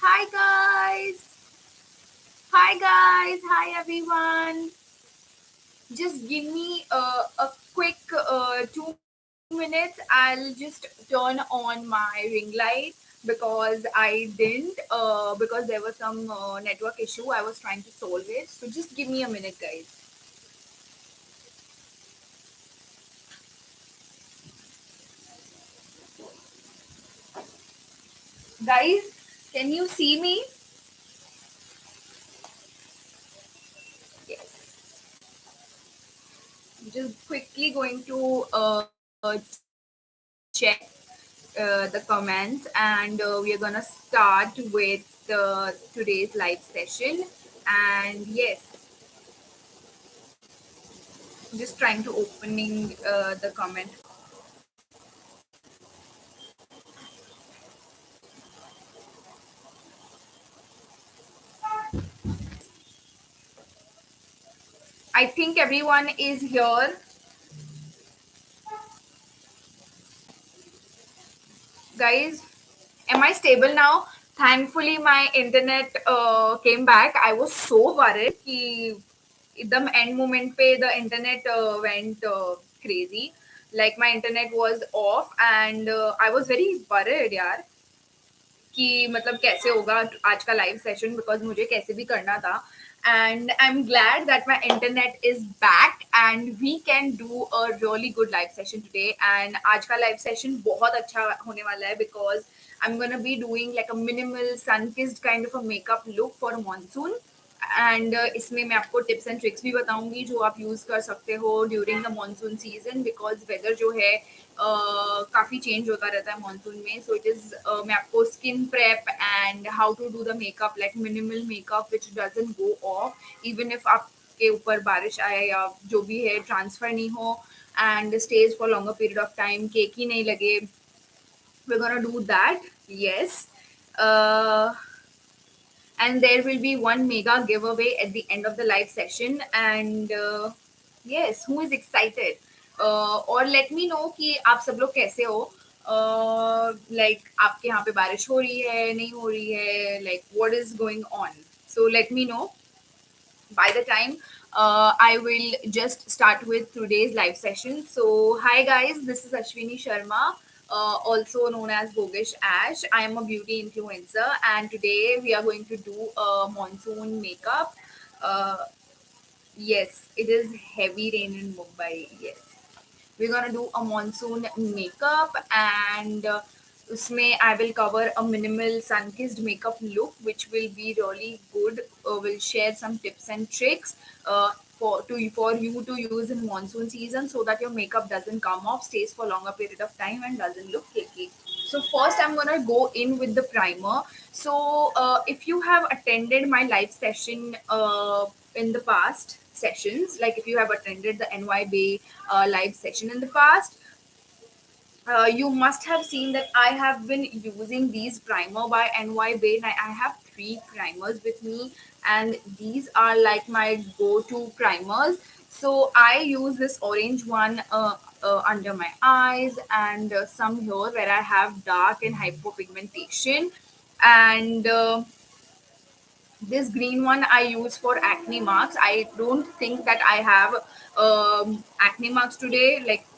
Hi guys. Hi guys. Hi everyone. Just give me a quick 2 minutes. I'll just turn on my ring light because I didn't because there was some network issue. I was trying to solve it. So just give me a minute, guys. Guys, can you see me? Yes. Just quickly going to check the comments, and we are gonna start with today's live session. And yes, just trying to opening the comment. I think everyone is here, guys. Am I stable now? Thankfully, my internet came back. I was so worried कि एकदम end moment पे the internet went crazy. Like my internet was off, and I was very worried यार कि मतलब कैसे होगा आज का लाइव सेशन बिकॉज मुझे कैसे भी करना था and I am glad that my internet is back and we can do a really good live session today and आज का लाइव सेशन बहुत अच्छा होने वाला है because I am gonna be doing like a minimal sun kissed kind of a makeup look for monsoon and इसमें मैं आपको टिप्स एंड ट्रिक्स भी बताऊंगी जो आप यूज़ कर सकते हो during the monsoon season because weather जो है काफ़ी चेंज होता रहता है मॉनसून में सो इट इज़ मैं आपको skin prep and how to do the makeup like minimal makeup which doesn't go off even if आपके ऊपर बारिश आए या जो भी है ट्रांसफ़र नहीं हो and stage for longer period of time cake ही नहीं लगे we're gonna do that. Yes. And there will be one mega giveaway at the end of the live session. And yes, who is excited? और let me know कि आप सब लोग कैसे हो लाइक आपके यहाँ पे बारिश हो रही है नहीं हो रही है like what is going on so let me know by the time I will just start with today's live session. So, hi guys, this is Ashwini Sharma, also known as Bogish Ash. I am a beauty influencer, and today we are going to do a monsoon makeup. Uh, yes, it is heavy rain in Mumbai. Yes, we're gonna do a monsoon makeup and उसमें I will cover a minimal sun-kissed makeup look, which will be really good. We'll share some tips and tricks for you to use in monsoon season so that your makeup doesn't come off, stays for longer period of time, and doesn't look cakey. So first, I'm gonna go in with the primer. So if you have attended my live session in the past sessions, like if you have attended the NY Bay live session in the past, you must have seen that I have been using these primer by NY Bay. I have three primers with me, and these are like my go-to primers. So I use this orange one under my eyes and some here where I have dark and hypopigmentation, and this green one I use for acne marks. I don't think that I have acne marks today. Like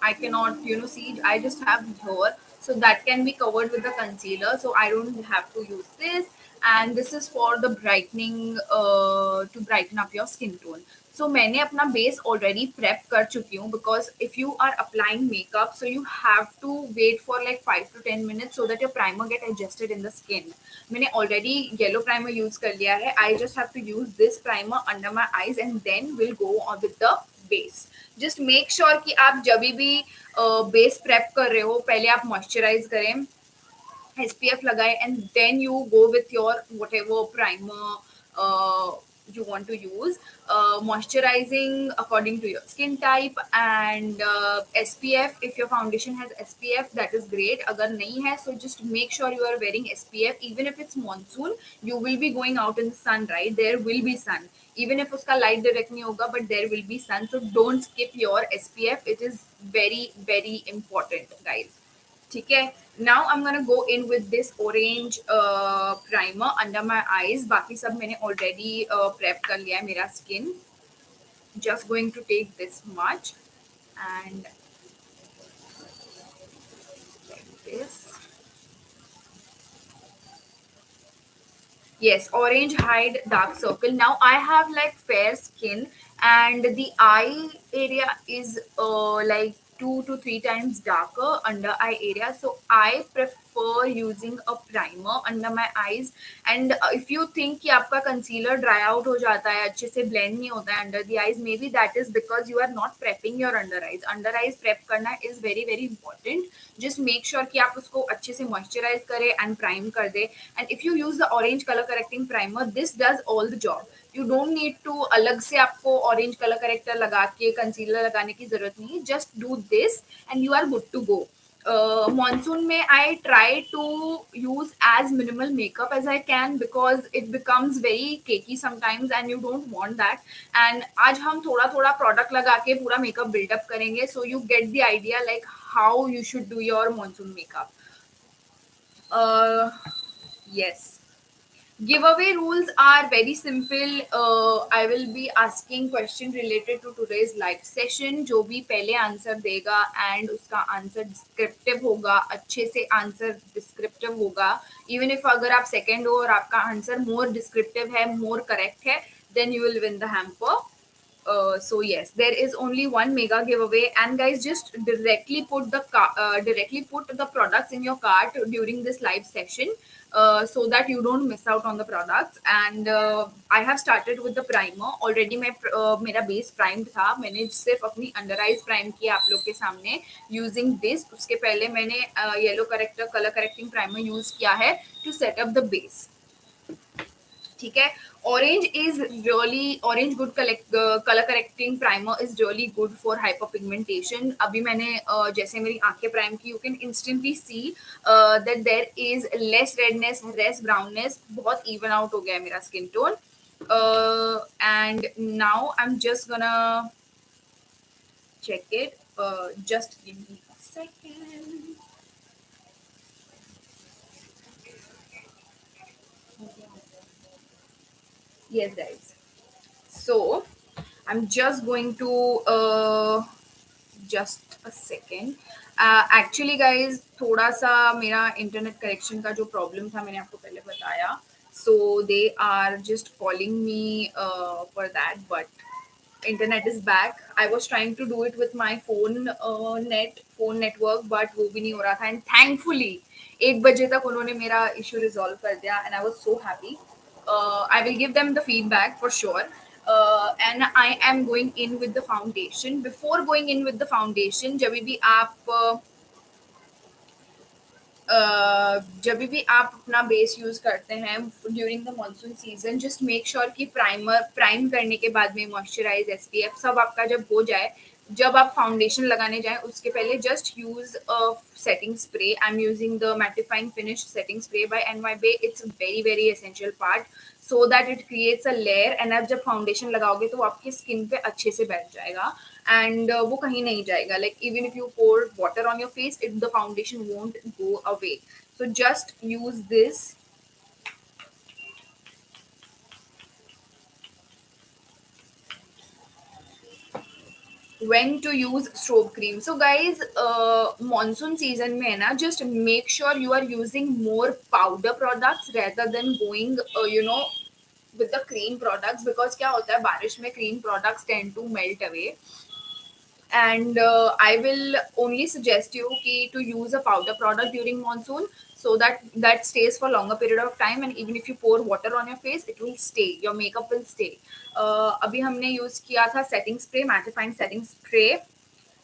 I cannot, see. I just have here, so that can be covered with the concealer. So I don't have to use this. And this is for the brightening, to brighten up your skin tone. So मैंने अपना base already prep कर चुकी हूँ because if you are applying makeup so you have to wait for like 5 to 10 minutes so that your primer get adjusted in the skin. मैंने already yellow primer use कर लिया है. I just have to use this primer under my eyes and then will go on with the base. Just make sure कि आप जब भी base prep कर रहे हो पहले आप मॉइस्चराइज करें, SPF लगाए, and then you go with your whatever primer you want to use, moisturizing according to your skin type, and SPF. If your foundation has SPF, that is great. अगर नहीं है, so just make sure you are wearing SPF. Even if it's monsoon, you will be going out in the sun, right? There will be sun. Even if उसका light direct नहीं होगा, but there will be sun. So don't skip your SPF. It is very very important, guys. ठीक है. Now I'm gonna go in with this orange primer under my eyes. बाकी सब मैंने already prep कर लिया है मेरा skin. Just going to take this much and like this. Yes, orange hide dark circle. Now I have like fair skin and the eye area is like 2 to 3 times darker under eye area. So I prefer using a primer under my eyes. And if you think कि आपका concealer dry out हो जाता है अच्छे से blend नहीं होता है under the eyes, maybe that is because you are not prepping your under eyes. Under eyes prep करना is very very important. Just make sure कि आप उसको अच्छे से moisturize करें and prime कर दे. And if you use the orange color correcting primer, this does all the job. You don't need to अलग से आपको orange color corrector लगा के concealer लगाने की जरूरत नहीं है. Just do this and you are good to go. Monsoon में I try to use as minimal makeup as I can because it becomes very cakey sometimes and you don't want that. And आज हम थोड़ा थोड़ा product लगा के पूरा makeup build up करेंगे, so you get the idea like how you should do your monsoon makeup. Uh, yes. Giveaway rules are very simple. I will be asking question related to today's live session. जो भी पहले answer देगा and उसका answer descriptive होगा, अच्छे से answer descriptive होगा. Even if अगर आप सेकंड हो और आपका आंसर मोर डिस्क्रिप्टिव है, मोर करेक्ट है, then you will win the hamper. So yes, there is only one mega giveaway, and guys, just directly put the products in your cart during this live session, so that you don't miss out on the products. And I have started with the primer already. मैं मेरा base primed था, मैंने सिर्फ अपनी under eyes prime किया आप लोग के सामने using this. उसके पहले मैंने yellow corrector color correcting primer use किया है to set up the base. ठीक है. Orange good colour correcting primer is really good for hyper pigmentation. अभी मैंने जैसे मेरी आंखें प्राइम की, you can instantly see that there is less redness, less brownness. बहुत इवन आउट हो गया है मेरा skin tone. And now I am just gonna check it. Just give me a second. Yes, guys. So I'm just going to just a second. Actually, guys, थोड़ा सा मेरा internet connection का जो problem था मैंने आपको पहले बताया. So they are just calling me for that, but internet is back. I was trying to do it with my phone network, but वो भी नहीं हो रहा था. And thankfully 1 बजे तक उन्होंने मेरा issue resolve कर दिया, and I was so happy. I will give them the feedback for sure. And I am going in with the foundation. Before going in with the foundation, जब भी आप अपना बेस यूज करते हैं during the monsoon season, just make sure कि prime करने के बाद में मॉइस्चराइज, एसपीएफ सब आपका जब हो जाए, जब आप फाउंडेशन लगाने जाएं उसके पहले just use setting spray. I am using the mattifying finish setting spray by NY. It's very very essential part so that it creates a layer, and आप जब फाउंडेशन लगाओगे तो आपकी स्किन पे अच्छे से बैठ जाएगा एंड वो कहीं नहीं जाएगा. Like even if you pour water on your face, it the foundation won't go away. So just use this. When to use strobe cream? So guys, monsoon season में है ना, just make sure you are using more powder products rather than going with the cream products, because क्या होता है बारिश में cream products tend to melt away. And I will only suggest you to use a powder product during monsoon, so that stays for longer period of time, and even if you pour water on your face, it will stay, your makeup will stay. अभी हमने use किया था setting spray, mattifying setting spray.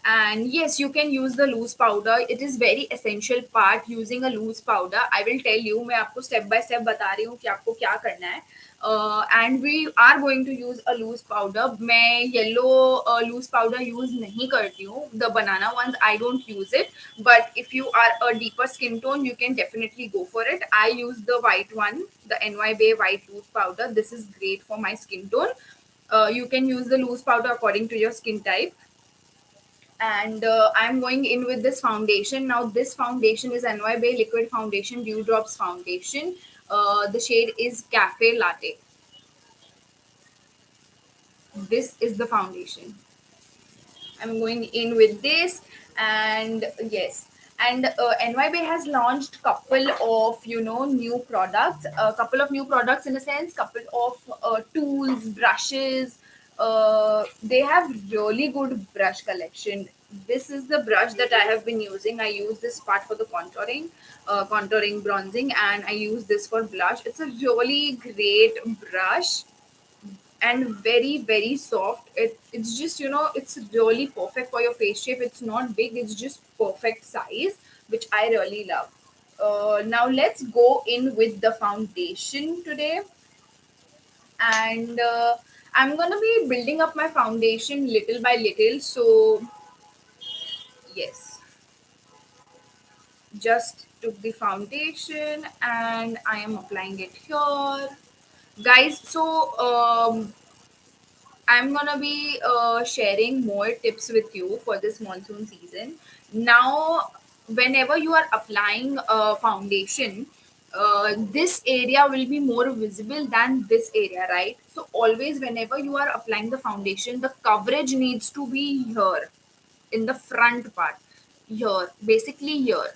And yes, you can use the loose powder. It is very essential part using a loose powder. I will tell you, मैं आपको step by step बता रही हूँ कि आपको क्या करना है. And we are going to use a loose powder. मैं yellow loose powder use नहीं करती हूँ. The banana ones I don't use it. But if you are a deeper skin tone, you can definitely go for it. I use the white one, the NY Bay white loose powder. This is great for my skin tone. You can use the loose powder according to your skin type. and I'm going in with this foundation. Now this foundation is NY Bay Liquid Foundation Dewdrops Foundation. The shade is Cafe Latte. This is the foundation. I'm going in with this, and yes, and NYB has launched couple of new products, a couple of new products in a sense, couple of tools, brushes. They have really good brush collection. This is the brush that I have been using. I use this part for the contouring, bronzing, and I use this for blush. It's a really great brush and very very soft. It's just it's really perfect for your face shape. It's not big, it's just perfect size, which I really love. Now let's go in with the foundation today, and I'm gonna be building up my foundation little by little. So yes, just took the foundation and I am applying it here, guys. So I'm gonna be sharing more tips with you for this monsoon season. Now, whenever you are applying a foundation, this area will be more visible than this area, right? So, always, whenever you are applying the foundation, the coverage needs to be here in the front part, here, basically here.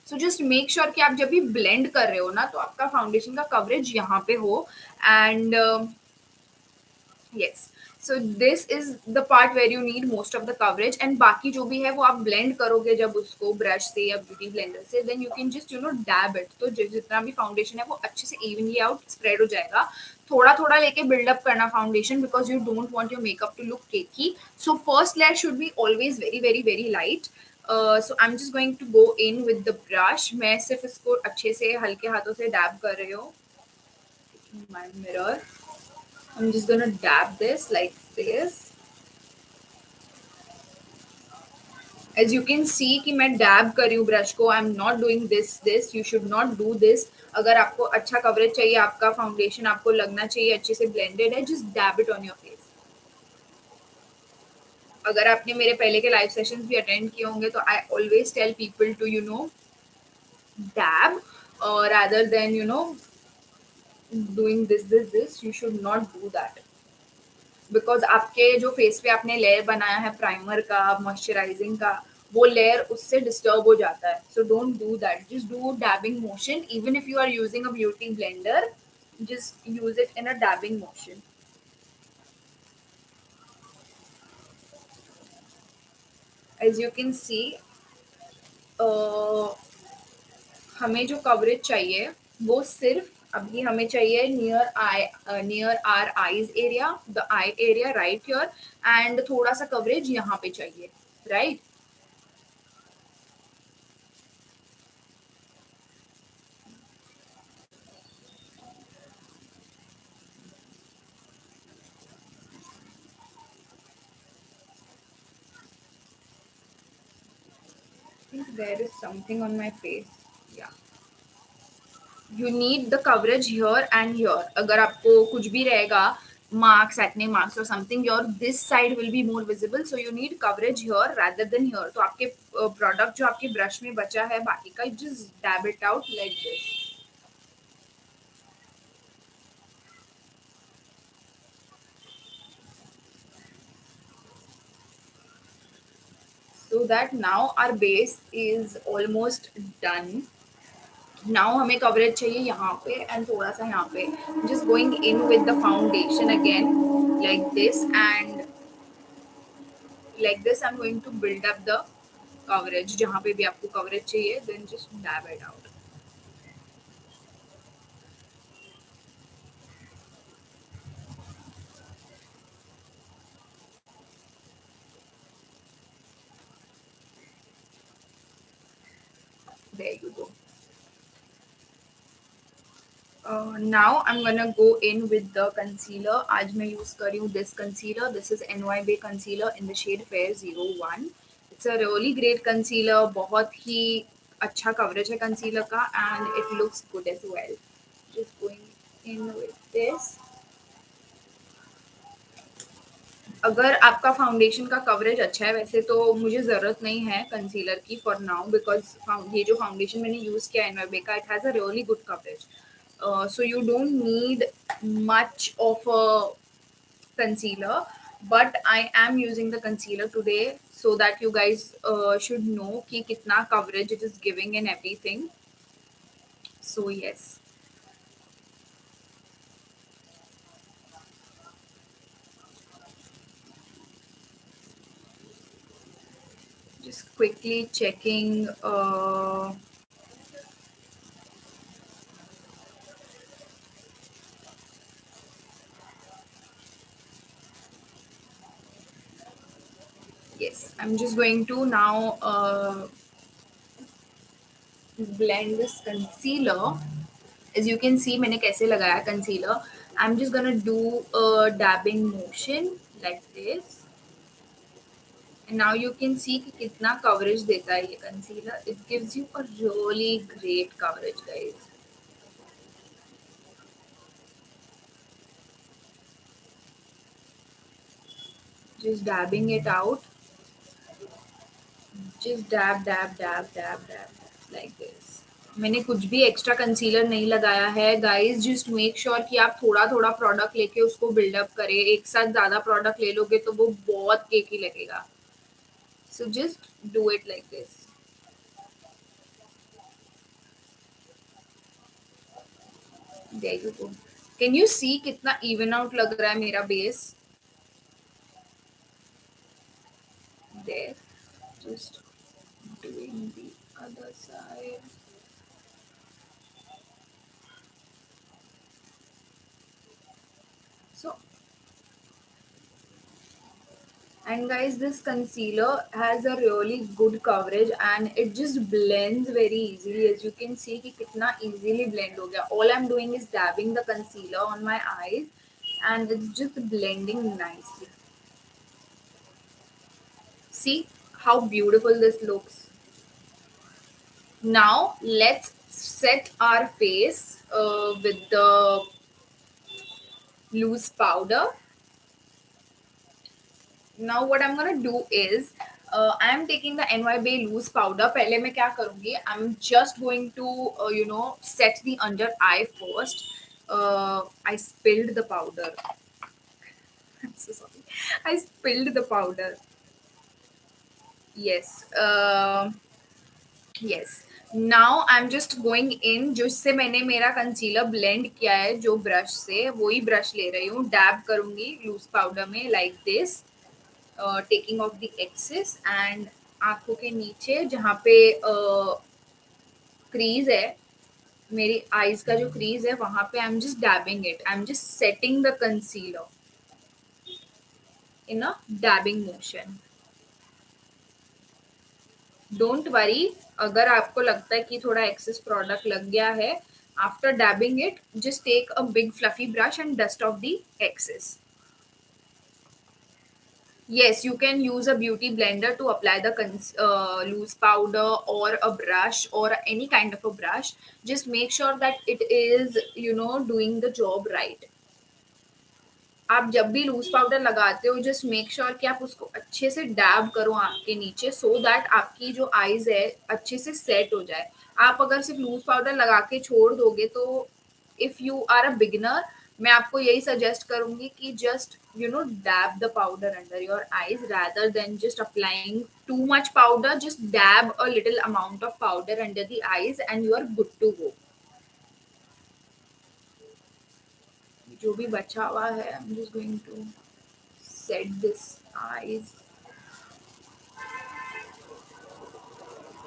So just make sure कि आप जब भी blend कर रहे हो ना तो आपका फाउंडेशन का कवरेज यहाँ पे हो and yes so this is the part where you need most of the coverage and बाकी जो भी है वो आप ब्लेंड करोगे जब उसको ब्रश से या ब्यूटी ब्लेंडर से then you can just dab it तो जितना भी फाउंडेशन है वो अच्छे से इवनली आउट स्प्रेड हो जाएगा थोड़ा थोड़ा लेके बिल्डअप करना foundation because you don't want your makeup to look cakey so first layer should be always very very very light so I am just going to go in with the brush मैं सिर्फ इसको अच्छे से हल्के हाथों से dab कर रही हूँ my mirror I'm just gonna dab this like this. As you can see कि मैं dab कर रही हूँ ब्रश को. I'm not doing this. You should not do this. अगर आपको अच्छा कवरेज चाहिए, आपका फाउंडेशन आपको लगना चाहिए अच्छे से ब्लेंडेड है, just dab it on your face. अगर आपने मेरे पहले के लाइव सेशंस भी अटेंड किए होंगे तो I always tell people to dab rather than doing this. You should not do that. Because आपके जो फेस पे आपने लेयर बनाया है प्राइमर का मॉइस्चराइजिंग का वो लेयर उससे डिस्टर्ब हो जाता है so don't do that just do dabbing motion even if you are using a beauty blender just use it in a dabbing motion as you can see uh, हमें जो coverage चाहिए वो सिर्फ अभी हमें चाहिए near our eyes area the eye area right here and थोड़ा सा कवरेज यहाँ पे चाहिए right think there is something on my face. Yeah. You need the coverage here and here. अगर आपको कुछ भी रहेगा marks, acne marks or something, your this side will be more visible. So you need coverage here rather than here. तो आपके product जो आपके brush में बचा है बाकी का just dab it out like this. So that now our base is almost done. Now हमें कवरेज चाहिए यहाँ पे एंड थोड़ा सा यहाँ पे just going in with the foundation again like this I am going to build up the coverage जहाँ पे भी आपको कवरेज चाहिए then just dab it out there you go now I'm gonna go in with the concealer. आज मैं use कर रही हूँ this concealer. This is NY Bay concealer in the shade Fair 01. It's a really great concealer. बहुत ही अच्छा coverage है concealer का and it looks good as well. Just going in with this. अगर आपका फाउंडेशन का कवरेज अच्छा है, वैसे तो मुझे ज़रूरत नहीं है कंसीलर की फॉर नाउ, बिकॉज़ ये जो फाउंडेशन मैंने यूज़ किया है एनवाईबी का, it has a really good coverage. So you don't need much of a concealer, but I am using the concealer today so that you guys should know कि कितना coverage it is giving and everything. So yes, just quickly checking. Yes, I'm just going to now blend this concealer. As you can see मैंने कैसे लगाया concealer. I'm just gonna do a dabbing motion like this. And now you can see कि कितना coverage देता है ये concealer. It gives you a really great coverage, guys. Just dabbing it out. Just dab, dab, dab, dab, dab, like this. मैंने कुछ भी extra concealer नहीं लगाया है गाइस. जस्ट मेक श्योर कि आप थोड़ा थोड़ा प्रोडक्ट लेके उसको बिल्डअप करें. एक साथ ज़्यादा प्रोडक्ट ले लोगे तो वो बहुत केकी लगेगा. So just do it like this. There you go. Can you see कितना इवन आउट लग रहा है मेरा base. There. Just doing the other side. So and guys, this concealer has a really good coverage and it just blends very easily. As you can see कि कितना easily blend हो गया. All I'm doing is dabbing the concealer on my eyes and it's just blending nicely. See how beautiful this looks. Now let's set our face with the loose powder. Now what I'm gonna do is I'm taking the NYB loose powder. पहले मैं क्या करूँगी? I'm just going to set the under eye first. I spilled the powder. I'm so sorry. I spilled the powder. Yes. Yes. Now I'm just going in. जिससे मैंने मेरा concealer blend किया है जो ब्रश से, वही ब्रश ले रही हूँ. डैब करूँगी लूज पाउडर में like this. Taking off the excess and आंखों के नीचे जहाँ पे क्रीज है, मेरी आईज का जो क्रीज है वहां पे आई am just डैबिंग it. I am just setting the concealer in a डैबिंग motion. Don't worry अगर आपको लगता है कि थोड़ा एक्सेस प्रोडक्ट लग गया है. After dabbing it just take a big fluffy brush and dust off the excess. Yes, you can use a beauty blender to apply the loose powder or a brush or any kind of a brush. Just make sure that it is, doing the job right. आप जब भी loose powder लगाते हो just make sure कि आप उसको अच्छे से डैब करो आँख के नीचे सो दैट आपकी जो आईज है अच्छे से सेट हो जाए. आप अगर सिर्फ लूज पाउडर लगा के छोड़ दोगे तो if you are a beginner मैं आपको यही सजेस्ट करूंगी कि just dab the powder under your eyes rather than just applying too much powder. Just dab a little amount of powder under the eyes and you are good to go. जो भी बचा हुआ है I'm just going to set this eyes.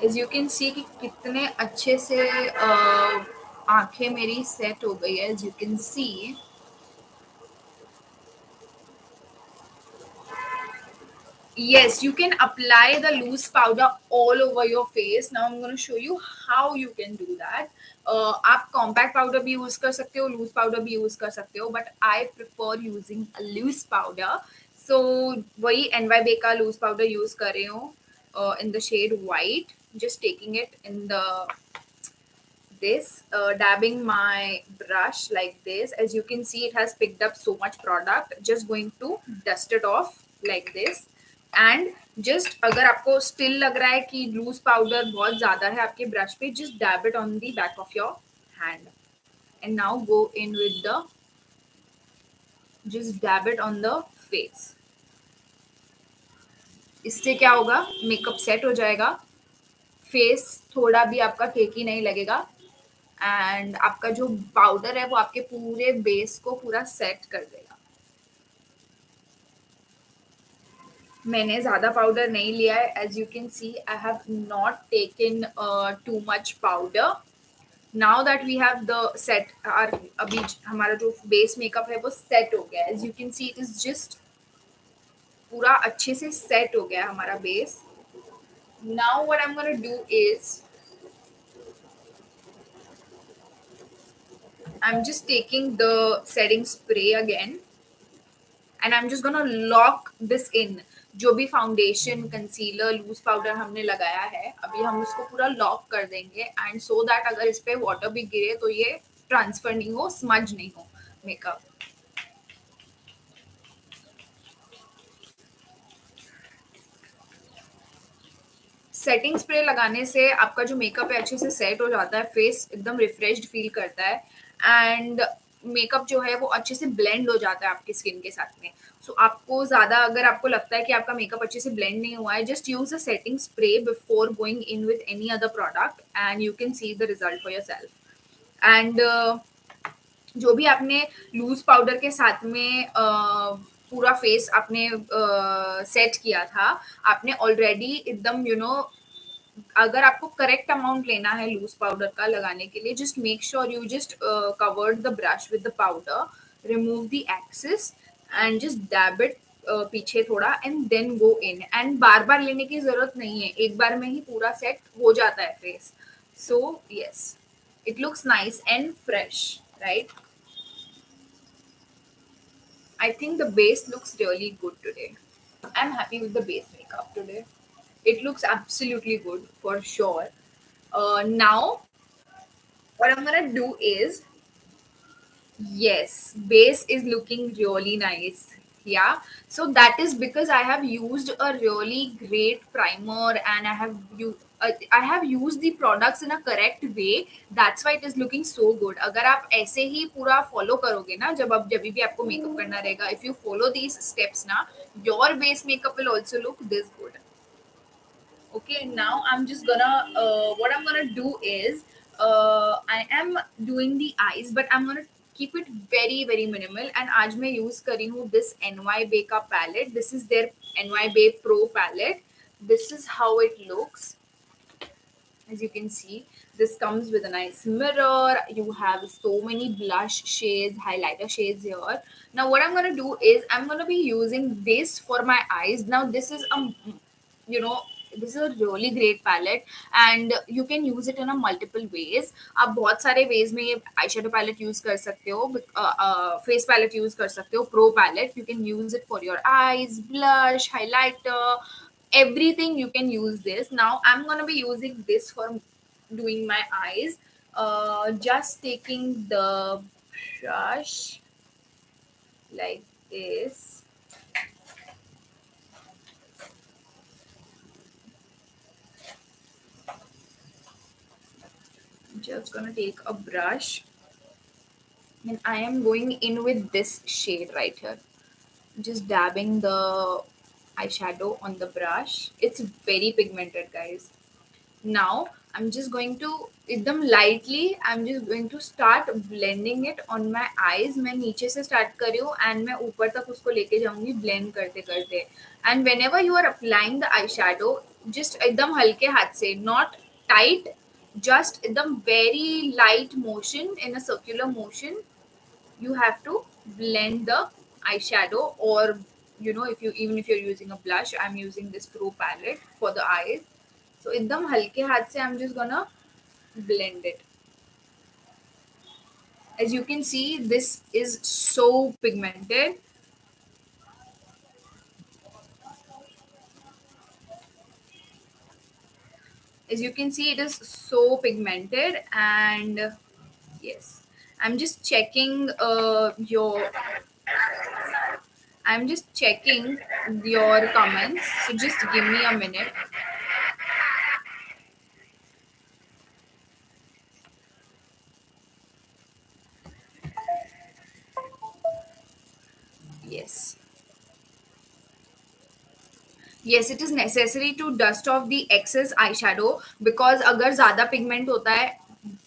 As you can see कि कितने अच्छे से आंखें मेरी सेट हो गई है. As you can see, yes, you can apply the loose powder all over your face. Now I'm going to show you how you can do that. आप कॉम्पैक्ट पाउडर भी यूज कर सकते हो, लूज पाउडर भी use कर सकते हो, but I prefer using loose powder. So वही एनवाईबे का लूज पाउडर यूज कर रही हूँ in the shade white. Just taking it in the this, dabbing my brush like this. As you can see, it has picked up so much product. Just going to dust it off like this. And just अगर आपको still लग रहा है कि loose powder बहुत ज़्यादा है आपके brush पे, just dab it on the back of your hand. And now go in with the, just dab it on the face. इससे क्या होगा, मेकअप सेट हो जाएगा, फेस थोड़ा भी आपका केकी नहीं लगेगा, एंड आपका जो पाउडर है वो आपके पूरे बेस को पूरा सेट कर देगा. मैंने ज़्यादा पाउडर नहीं लिया है. As you can see I have not taken too much powder. Now that we have the set our, अभी हमारा जो बेस मेकअप है वो सेट हो गया है. As you can see it is just पूरा अच्छे से सेट हो गया है हमारा base. Now what I am gonna do is I'm just taking the setting spray again and I'm just gonna lock this in. जो भी फाउंडेशन, कंसीलर, लूज पाउडर हमने लगाया है, अभी हम उसको पूरा लॉक कर देंगे, एंड सो दैट अगर इस पे वाटर भी गिरे तो ये ट्रांसफर नहीं हो, स्मज नहीं हो मेकअप. सेटिंग स्प्रे लगाने से आपका जो मेकअप है अच्छे से सेट हो जाता है, फेस एकदम रिफ्रेश्ड फील करता है, एंड मेकअप जो है वो अच्छे से ब्लेंड हो जाता है आपकी स्किन के साथ में. सो आपको ज़्यादा, अगर आपको लगता है कि आपका मेकअप अच्छे से ब्लेंड नहीं हुआ है, just use a setting spray before going in with any other product and you can see the result for your self. And जो भी आपने लूज पाउडर के साथ में पूरा फेस आपने सेट किया था, आपने ऑलरेडी एकदम अगर आपको करेक्ट अमाउंट लेना है लूज पाउडर का लगाने के लिए, just make sure you just covered the brush with the powder, remove the excess and just dab it पीछे थोड़ा, and then go in. And बार बार लेने की जरूरत नहीं है, एक बार में ही पूरा सेट हो जाता है face. So yes, it looks nice and fresh, right? I think the base looks really good today. I'm happy with the base makeup today. It looks absolutely good for sure. Now, what I'm gonna do is, yes, base is looking really nice. Yeah, so that is because I have used a really great primer and I have used the products in a correct way. That's why it is looking so good. अगर आप ऐसे ही पूरा follow करोगे ना, जब भी आपको makeup करना रहेगा, if you follow these steps ना, your base makeup will also look this good. Okay, now I'm just gonna what I'm gonna do is I am doing the eyes, but I'm gonna keep it very very minimal. And आज मैं use कर रही हूँ this NY Bay का palette. This is their NY Bay Pro palette. This is how it looks. As you can see, this comes with a nice mirror. You have so many blush shades, highlighter shades here. Now what I'm going to do is I'm going to be using this for my eyes. Now this is you know this is a really great palette and you can use it in a multiple ways. आप बहुत सारे ways में ये eyeshadow palette use कर सकते हो, face palette use कर सकते हो, pro palette. You can use it for your eyes, blush, highlighter, everything. You can use this. Now I'm gonna be using this for doing my eyes. Just taking the brush like this. Just gonna take a brush and I am going in with this shade right here. Just dabbing the eyeshadow on the brush. It's very pigmented, guys. Now I'm just going to एकदम lightly I'm just going to start blending it on my eyes. मैं नीचे से start कर रही हूँ and मैं ऊपर तक उसको लेके जाऊंगी blend करते करते. And whenever you are applying the eyeshadow, just एकदम हल्के हाथ से, not tight, just एकदम very light motion, in a circular motion. You have to blend the eyeshadow, or if you, even if you're using a blush, I'm using this Pro palette for the eyes. So एकदम हल्के हाथ से I'm just gonna blend it. As you can see, this is so pigmented. As you can see, it is so pigmented. And yes, I'm just checking I'm just checking your comments. So just give me a minute. Yes. Yes, it is necessary to dust off the excess eyeshadow because अगर ज़्यादा pigment होता है,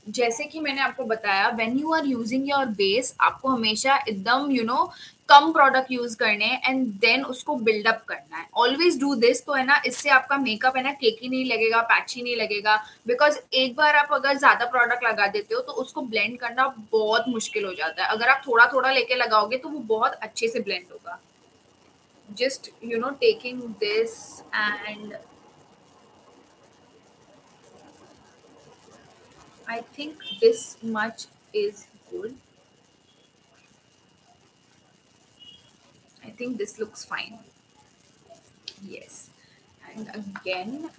जैसे कि मैंने आपको बताया, when you are using your base आपको हमेशा एकदम कम प्रोडक्ट यूज करने हैं एंड देन उसको बिल्डअप करना है. ऑलवेज डू दिस, तो है ना, इससे आपका मेकअप है ना केकी नहीं लगेगा, पैची नहीं लगेगा. बिकॉज एक बार आप अगर ज्यादा प्रोडक्ट लगा देते हो तो उसको ब्लेंड करना बहुत मुश्किल हो जाता है. अगर आप थोड़ा थोड़ा लेके लगाओगे तो वो बहुत अच्छे से ब्लेंड होगा. Just taking this, and I think this much is good. I think this looks fine. Yes. And again,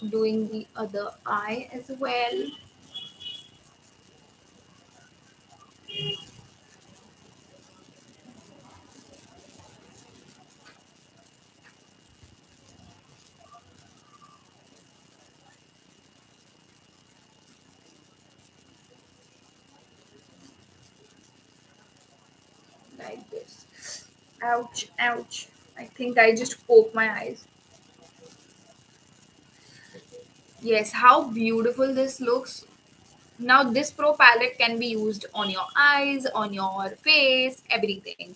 doing the other eye as well. Like this. Ouch, ouch. I think I just poked my eyes. Yes, how beautiful this looks. Now this pro palette can be used on your eyes, on your face, everything.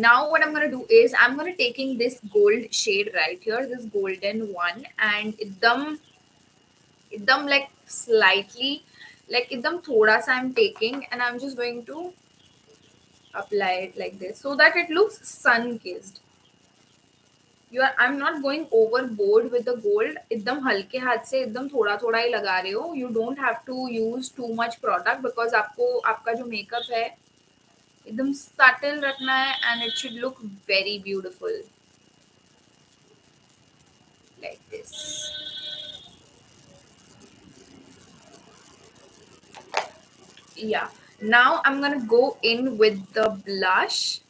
Now what I'm gonna do is I'm gonna taking this gold shade right here, this golden one, and एकदम like slightly, like एकदम थोड़ा सा I'm taking, and I'm just going to apply it like this so that it looks sun kissed. I'm not going overboard with the gold. एकदम हल्के हाथ से एकदम थोड़ा थोड़ा ही लगा रहे हो. You don't have to use too much product because आपको आपका जो मेकअप है एकदम subtle रखना है and it should look very beautiful like this. Yeah. Now I'm gonna go in with the blush,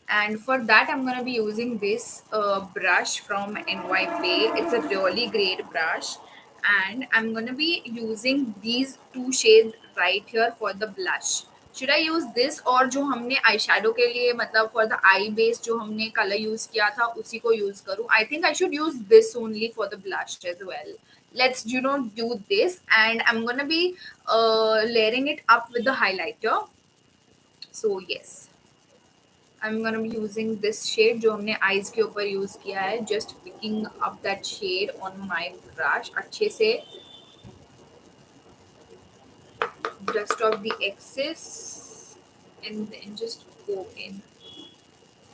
and for that I'm going to be using this brush from NY It's a really great brush, and I'm going to be using these two shades right here for the blush. Should I use this और जो हमने eye shadow के लिए मतलब for the I base जो हमने colour use किया था उसी को यूज करूँ? I think I should use this only for the blush as well. Let's do this, and I'm gonna be layering it up with the highlighter. So yes, I'm gonna be using this shade जो हमने eyes के ऊपर use किया है. Just picking up that shade on my brush. अच्छे से dust off the excess and then just go in.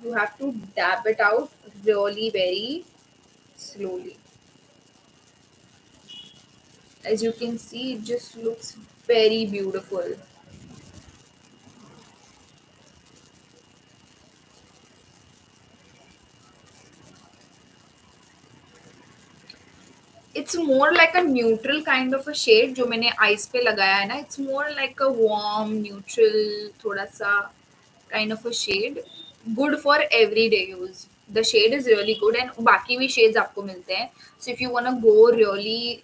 You have to dab it out really very slowly. As you can see, it just looks very beautiful. It's more like a neutral kind of a shade जो मैंने eyes पे लगाया है ना. It's more like a warm neutral थोड़ा सा kind of a shade, good for everyday use. The shade is really good, and बाकी भी shades आपको मिलते हैं. So if you wanna go really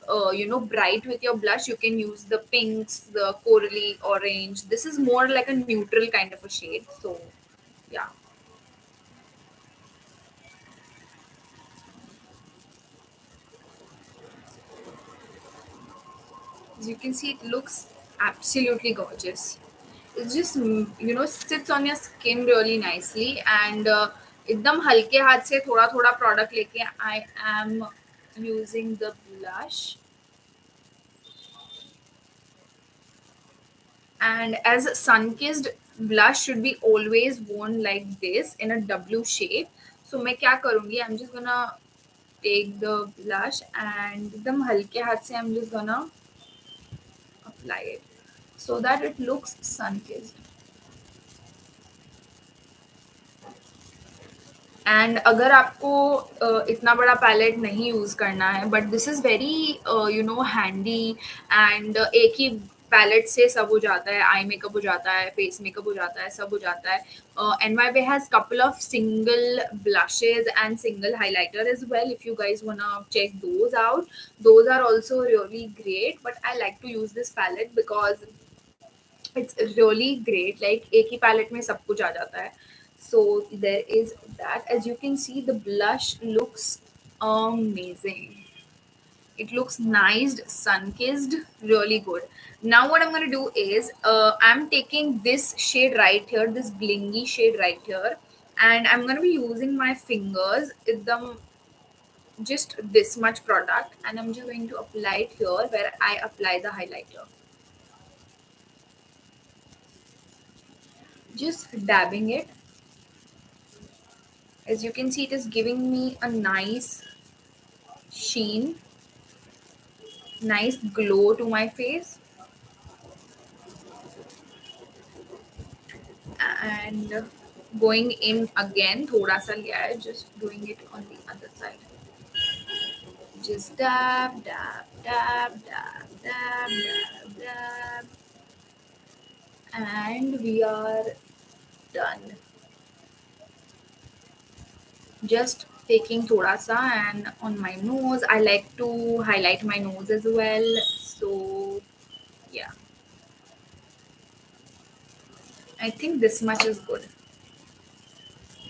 bright with your blush, you can use the pinks, the corally orange. This is more like a neutral kind of a shade. So yeah. As you can see, it looks absolutely gorgeous. It just sits on your skin really nicely, and एकदम हल्के हाथ से थोड़ा थोड़ा product लेके I am using the blush. And as sun-kissed, blush should be always worn like this in a W shape. So मैं क्या करूँगी? I'm just gonna take the blush and एकदम हल्के हाथ से I'm just gonna apply it so that it looks sun-kissed. And अगर आपको इतना बड़ा पैलेट नहीं यूज़ करना है, but this is very handy, and एक ही पैलेट से सब हो जाता है, आई मेकअप हो जाता है, फेस मेकअप हो जाता है, सब हो जाता है. NYB has couple of single blushes and single highlighter as well. If you guys wanna check those out, those are also really great. But I like to use this palette because it's really great. Like एक ही palette में सब कुछ आ जाता है. So there is that. As you can see, the blush looks amazing. It looks nice, sun kissed, really good. Now what I'm gonna do is I'm taking this shade right here, this blingy shade right here, and I'm gonna be using my fingers with them just this much product, and I'm just going to apply it here where I apply the highlighter. Just dabbing it. As you can see, it is giving me a nice sheen, nice glow to my face. And going in again, thoda sa liya hai, just doing it on the other side. Just dab, dab, dab, dab, dab, dab, dab, and we are done. Just taking thoda sa and on my nose. I like to highlight my nose as well. So yeah, I think this much is good.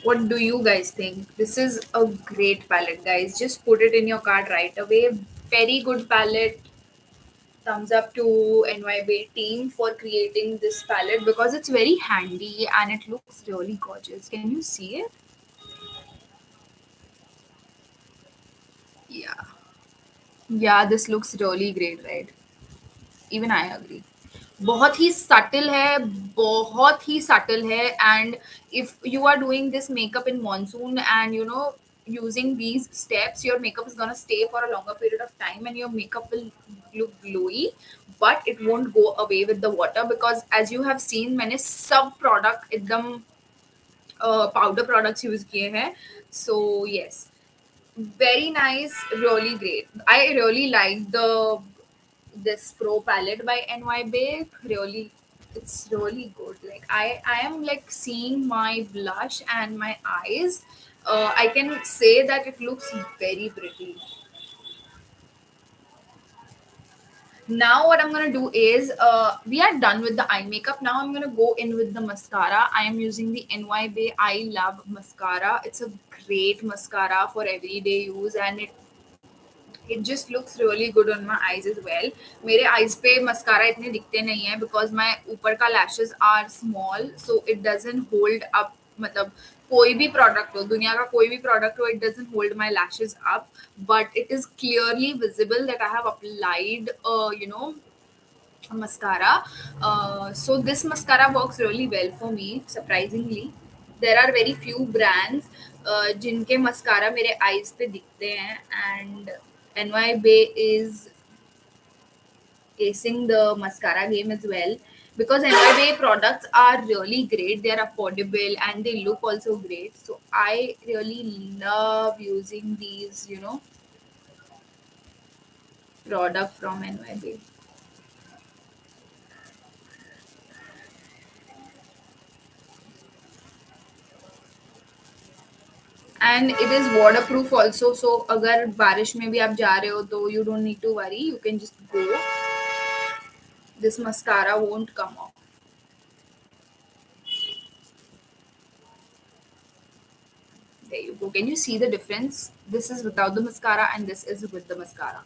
What do you guys think? This is a great palette, guys. Just put it in your cart right away. Very good palette. Thumbs up to NYB team for creating this palette because it's very handy and it looks really gorgeous. Can you see it? Yeah. Yeah, this looks really great, right? Even I agree. बहुत ही subtle है, बहुत ही subtle है. And if you are doing this makeup in monsoon and using these steps, your makeup is gonna stay for a longer period of time and your makeup will look glowy, but it won't go away with the water because as you have seen मैंने सब product एकदम powder products use किए हैं. So yes, very nice, really great. I really like the this pro palette by NYB. Really, it's really good. Like I am like seeing my blush and my eyes. I can say that it looks very pretty. Now what I'm gonna do is we are done with the eye makeup. Now I'm gonna go in with the mascara. I am using the NYB I Love mascara. It's a great mascara for everyday use and it just looks really good on my eyes as well. मेरे eyes पे mascara इतने दिखते नहीं है because my ऊपर का lashes are small, so it doesn't hold up. मतलब कोई भी product हो, दुनिया का कोई भी product हो, it doesn't hold my lashes up, but it is clearly visible that I have applied mascara. So this mascara works really well for me, surprisingly. There are very few brands जिनके mascara मेरे eyes पे दिखते हैं, and NYB is acing the mascara game as well because NYB products are really great. They are affordable and they look also great. So I really love using these, product from NYB. And it is waterproof also, so अगर बारिश में भी आप जा रहे हो तो you don't need to worry, you can just go. This mascara won't come off. There you go. Can you see the difference? This is without the mascara and this is with the mascara.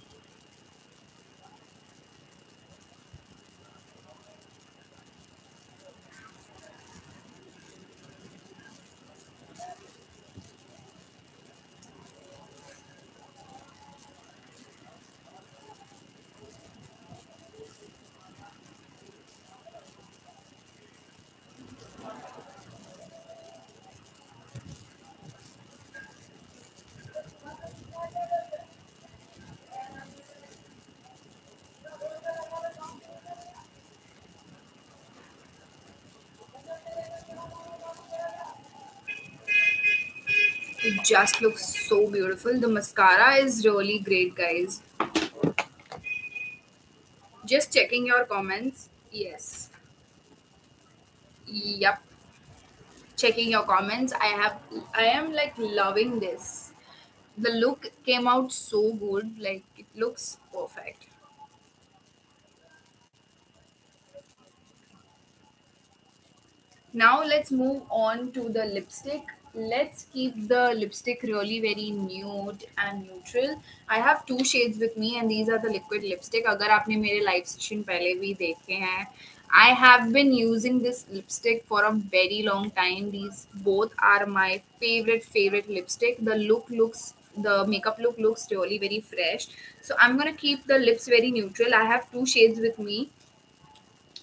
just looks so beautiful. The mascara is really great, guys. Just checking your comments. Yes. Yep. Checking your comments. I am like loving this. The look came out so good. Like it looks perfect. Now let's move on to the lipstick. Let's keep the lipstick really very nude and neutral. I have two shades with me and these are the liquid lipstick. अगर आपने मेरे live session पहले भी देखे हैं, I have been using this lipstick for a very long time. These both are my favorite lipstick. The makeup look looks really very fresh. So I'm gonna keep the lips very neutral. I have two shades with me.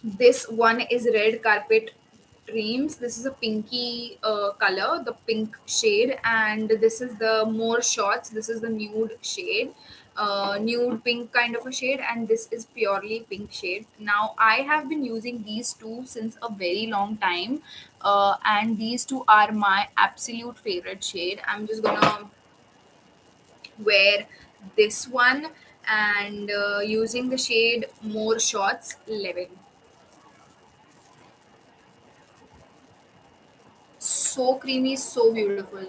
This one is red carpet dreams. This is a pinky color, the pink shade, and this is the more shots. This is the nude shade, nude pink kind of a shade, and this is purely pink shade. Now I have been using these two since a very long time, and these two are my absolute favorite shade. I'm just gonna wear this one and using the shade more shots 11. So creamy, so beautiful.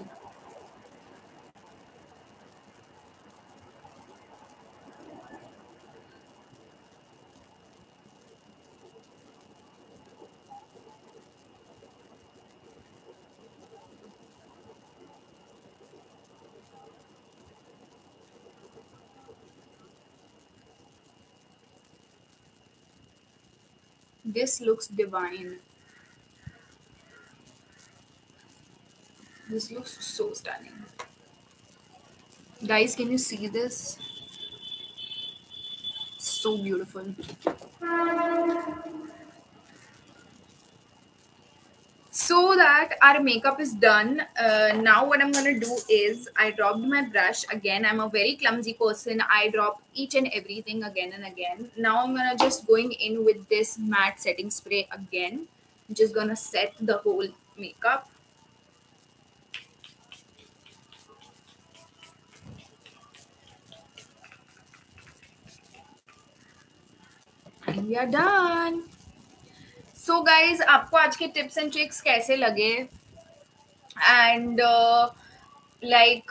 This looks divine. This looks so stunning. Guys, can you see this? So beautiful. So that our makeup is done, now what I'm gonna do is I dropped my brush again. I'm a very clumsy person. I drop each and everything again and again. Now I'm gonna just going in with this matte setting spray again. Just gonna set the whole makeup. And we are done. So guys, आपको आज के tips and tricks कैसे लगे? And like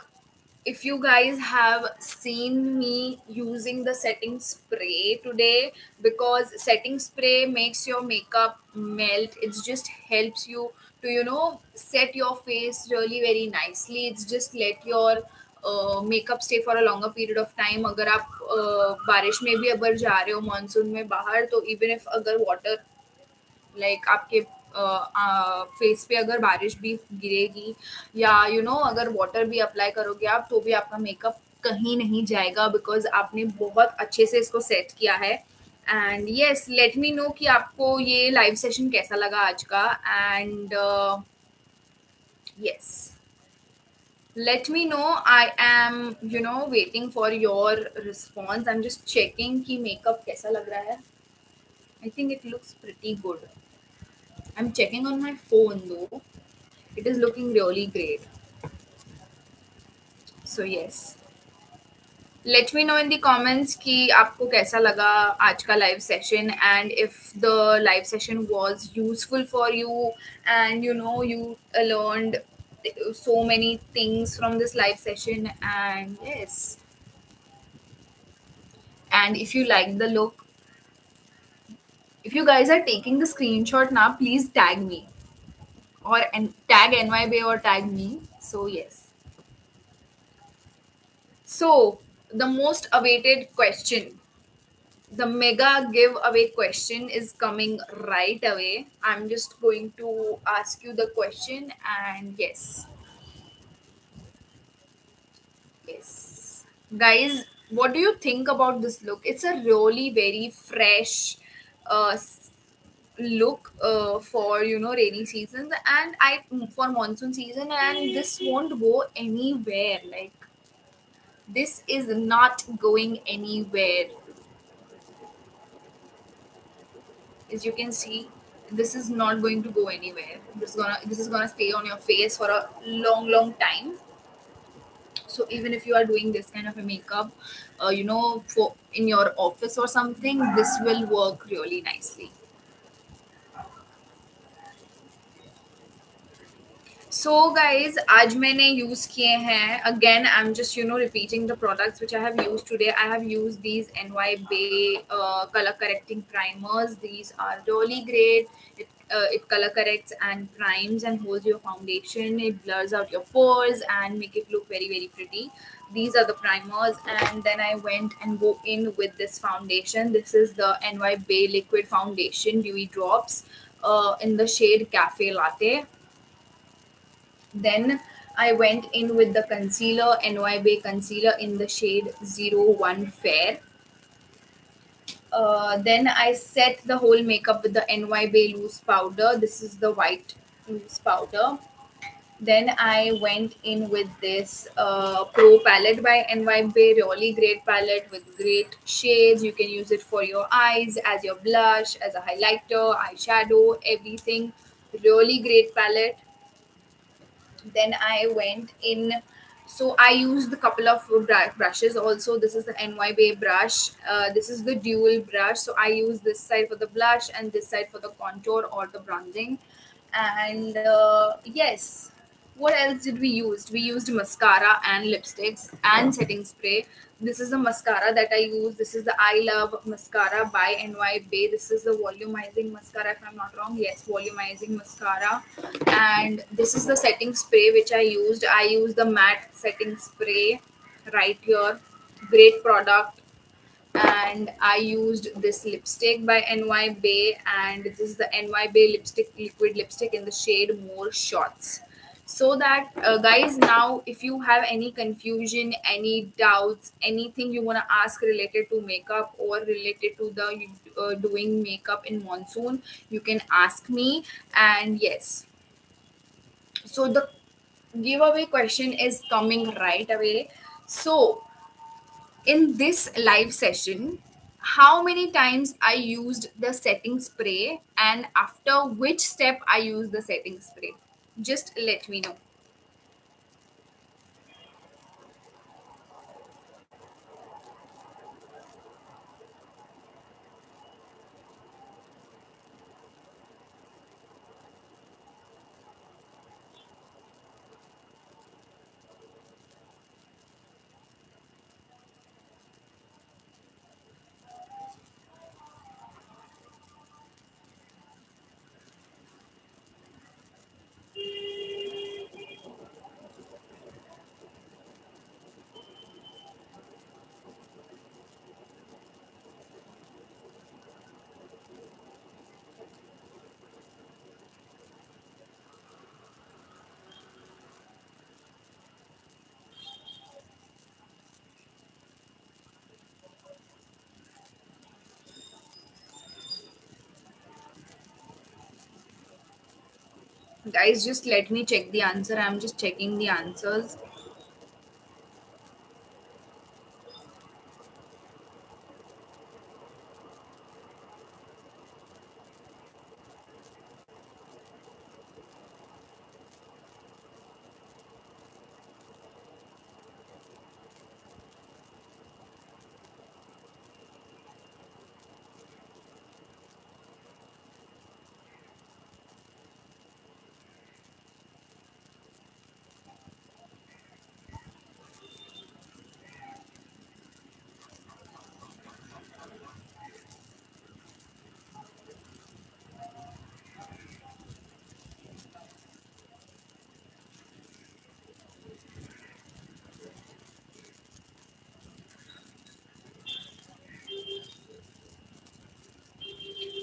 if you guys have seen me using the setting spray today, because setting spray makes your makeup melt. It just helps you to set your face really very nicely. It's just let your makeup stay for a longer period of time. अगर आप बारिश में भी अगर जा रहे हो monsoon में बाहर, तो इवन इफ अगर वाटर लाइक आपके फेस पे अगर बारिश भी गिरेगी या अगर वाटर भी अप्लाई करोगे आप, तो भी आपका मेकअप कहीं नहीं जाएगा, बिकॉज आपने बहुत अच्छे से इसको सेट किया है. And yes, let me know कि आपको ये लाइव सेशन कैसा लगा आज का. And yes, let me know. I am waiting for your response. I'm just checking कि मेकअप कैसा लग रहा है. I think it looks pretty good. I'm checking on my phone though. It is looking really great. So yes. Let me know in the comments कि आपको कैसा लगा आज का live session, and if the live session was useful for you and you learned so many things from this live session. And yes, and if you like the look, if you guys are taking the screenshot now, please tag me or and tag NYBay or tag me. So yes. So, the most awaited question, the mega giveaway question is coming right away. I'm just going to ask you the question, and yes, yes. Guys, what do you think about this look? It's a really very fresh look for rainy seasons, and I for monsoon season, and this won't go anywhere. Like, this is not going anywhere. As you can see, this is not going to go anywhere. This is gonna stay on your face for a long time. So even if you are doing this kind of a makeup, for in your office or something, this will work really nicely. So guys आज मैंने use किए हैं, again I am just repeating the products which I have use today. I have use these NY Bay color correcting primers. These are really great. It color corrects and primes and holds your foundation. It blurs out your pores and make it look very very pretty. These are the primers, and then I went and go in with this foundation. This is the NY Bay liquid foundation dewy drops in the shade Cafe Latte. Then I went in with the concealer, NY Bay concealer in the shade 01 Fair. Then I set the whole makeup with the NY Bay loose powder. This is the white loose powder. Then I went in with this Pro palette by NY Bay, really great palette with great shades. You can use it for your eyes, as your blush, as a highlighter, eyeshadow, everything. Really great palette. Then I went in, so I used a couple of brushes also. This is the NY Bay brush. This is the dual brush, so I use this side for the blush and this side for the contour or the bronzing. And yes, what else did we use? We used mascara and lipsticks and setting spray. This is the mascara that I use. This is the I Love mascara by NY Bay. This is the volumizing mascara, if I'm not wrong. Yes, volumizing mascara. And this is the setting spray which I used. I used the matte setting spray right here. Great product. And I used this lipstick by NY Bay, and this is the NY Bay lipstick, liquid lipstick in the shade More Shots. So that guys, now if you have any confusion, any doubts, anything you want to ask related to makeup or related to the doing makeup in monsoon, you can ask me. And yes, so the giveaway question is coming right away. So in this live session, how many times I used the setting spray and after which step I used the setting spray? Just let me know. Guys, just let me check the answer. I'm just checking the answers.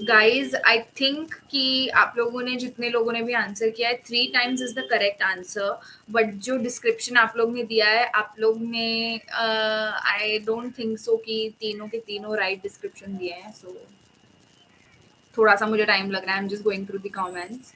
Guys I think कि आप लोगों ने, जितने लोगों ने भी answer किया है, 3 times is the correct answer. But जो डिस्क्रिप्शन आप लोग ने दिया है, आप लोग ने आई डोंट थिंक सो कि तीनों के तीनों राइट डिस्क्रिप्शन दिए हैं. सो थोड़ा सा मुझे टाइम लग रहा है. आई am just going through the comments.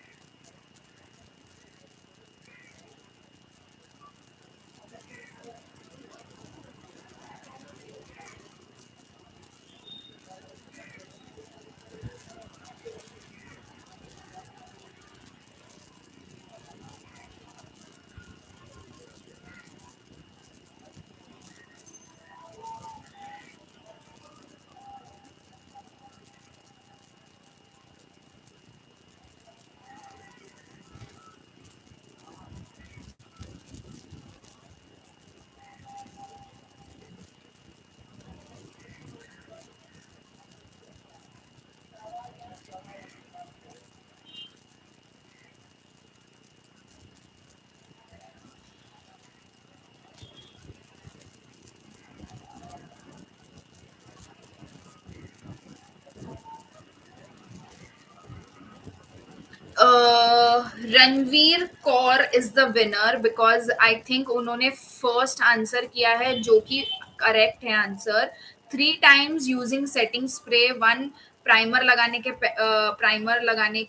Ranveer Kaur is the winner because I think उन्होंने फर्स्ट आंसर किया है जो कि करेक्ट है answer. 3 times using setting spray, one primer लगाने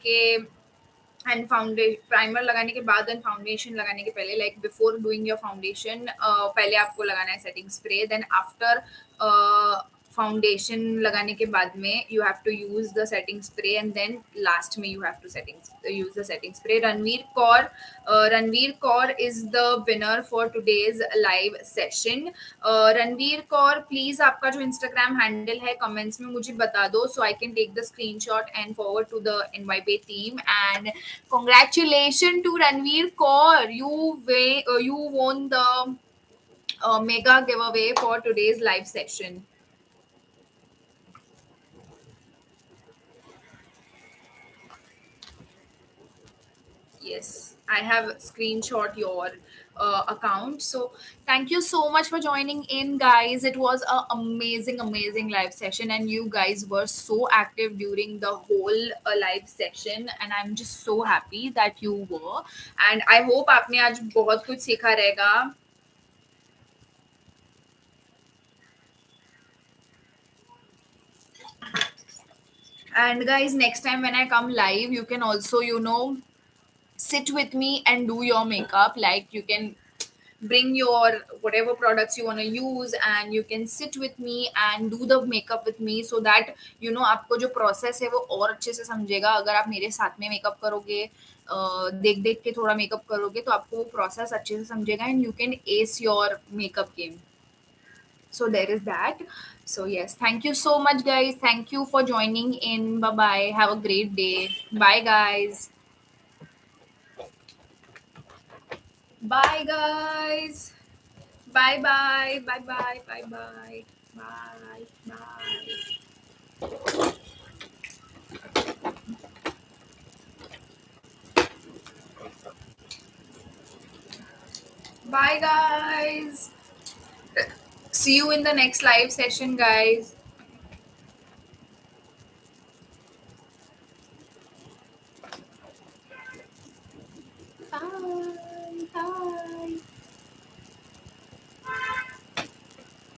के एंड फाउंडेशन, प्राइमर लगाने के बाद एंड फाउंडेशन लगाने के पहले, like before doing your foundation पहले आपको लगाना है setting spray, then after foundation लगाने के बाद में you have to use the setting spray and then last में you have to setting use the setting spray. Ranveer Kaur is the winner for today's live session. Ranveer Kaur, please आपका जो Instagram handle है comments में मुझे बता दो, so I can take the screenshot and forward to the NYP team. And congratulations to Ranveer Kaur. You won the mega giveaway for today's live session. Yes, I have screenshot your account. So thank you so much for joining in, guys. It was a amazing live session, and you guys were so active during the whole live session. And I'm just so happy that you were. And I hope आपने आज बहुत कुछ सीखा रहेगा. And guys, next time when I come live, you can also, sit with me and do your makeup. Like, you can bring your whatever products you want to use and you can sit with me and do the makeup with me, so that आपको जो process है वो और अच्छे से समझेगा. अगर आप मेरे साथ में मेकअप करोगे, देख देख के थोड़ा मेकअप करोगे, तो आपको वो प्रोसेस अच्छे से समझेगा and you can S your makeup game. So there is that. So yes, thank you so much, guys. Thank you for joining in. Bye bye, have a great day. Bye, guys. Bye, guys. Bye bye, bye bye, bye bye, bye bye. Bye, guys. See you in the next live session, guys. Bye bye.